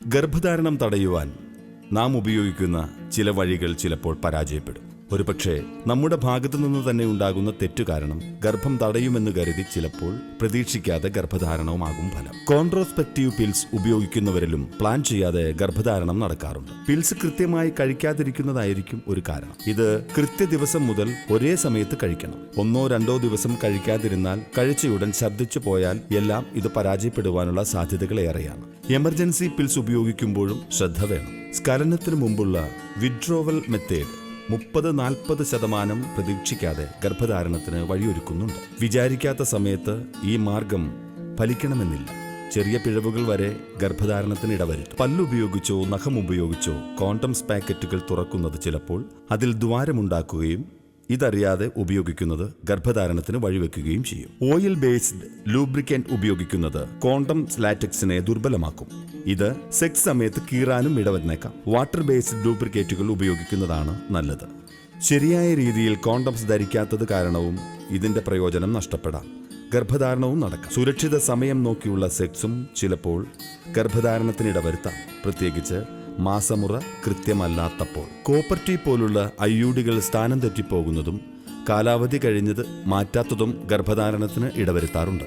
ഗർഭധാരണം തടയുവാൻ നാം ഉപയോഗിക്കുന്ന ചില വഴികൾ ചിലപ്പോൾ പരാജയപ്പെടും. ഒരുപക്ഷെ നമ്മുടെ ഭാഗത്തു നിന്ന് തന്നെ ഉണ്ടാകുന്ന തെറ്റു കാരണം ഗർഭം തടയുമെന്ന് കരുതി ചിലപ്പോൾ പ്രതീക്ഷിക്കാതെ ഗർഭധാരണവുമാകും ഫലം. കോൺട്രോസ്പെക്റ്റീവ് പിൽസ് ഉപയോഗിക്കുന്നവരിലും പ്ലാൻ ചെയ്യാതെ ഗർഭധാരണം നടക്കാറുണ്ട്. പിൽസ് കൃത്യമായി കഴിക്കാതിരിക്കുന്നതായിരിക്കും ഒരു കാരണം. ഇത് കൃത്യദിവസം മുതൽ ഒരേ സമയത്ത് കഴിക്കണം. 1-2 ദിവസം കഴിക്കാതിരുന്നാൽ കഴിച്ചയുടൻ ഛർദ്ദിച്ചു പോയാൽ എല്ലാം ഇത് പരാജയപ്പെടുവാനുള്ള സാധ്യതകൾ ഏറെയാണ്. എമർജൻസി പിൽസ് ഉപയോഗിക്കുമ്പോഴും ശ്രദ്ധ വേണം. സ്ഖലനത്തിന് മുമ്പുള്ള വിഡ്രോവൽ മെത്തേഡ് 30-40% പ്രതീക്ഷിക്കാതെ ഗർഭധാരണത്തിന് വഴിയൊരുക്കുന്നുണ്ട്. വിചാരിക്കാത്ത സമയത്ത് ഈ മാർഗം ഫലിക്കണമെന്നില്ല. ചെറിയ പിഴവുകൾ വരെ ഗർഭധാരണത്തിന് ഇടവരുത്തും. പല്ലുപയോഗിച്ചോ നഖം ഉപയോഗിച്ചോ കോണ്ടംസ് പാക്കറ്റുകൾ തുറക്കുന്നത് ചിലപ്പോൾ അതിൽ ദ്വാരമുണ്ടാക്കുകയും ഇതറിയാതെ ഉപയോഗിക്കുന്നത് ഗർഭധാരണത്തിന് വഴിവെക്കുകയും ചെയ്യും. ഓയിൽ ബേസ്ഡ് ലൂബ്രിക്കന്റ് ഉപയോഗിക്കുന്നത് കോണ്ടംസ് ലാറ്റക്സിനെ ദുർബലമാക്കും. ഇത് സെക്സ് സമയത്ത് കീറാനും ഇടവന്നേക്കാം. വാട്ടർ ബേസ്ഡ് ലൂബ്രിക്കേറ്റുകൾ ഉപയോഗിക്കുന്നതാണ് നല്ലത്. ശരിയായ രീതിയിൽ കോണ്ടംസ് ധരിക്കാത്തത് കാരണവും ഇതിന്റെ പ്രയോജനം നഷ്ടപ്പെടാം. ഗർഭധാരണവും നടക്കാം. സുരക്ഷിത സമയം നോക്കിയുള്ള സെക്സും ചിലപ്പോൾ ഗർഭധാരണത്തിന് ഇടവരുത്താം, പ്രത്യേകിച്ച് മാസമുറ കൃത്യമല്ലാത്തപ്പോൾ. കോപ്പർ പോലുള്ള IUDകൾ സ്ഥാനം തെറ്റിപ്പോകുന്നതും കാലാവധി കഴിഞ്ഞത് മാറ്റാത്തതും ഗർഭധാരണത്തിന് ഇടവരുത്താറുണ്ട്.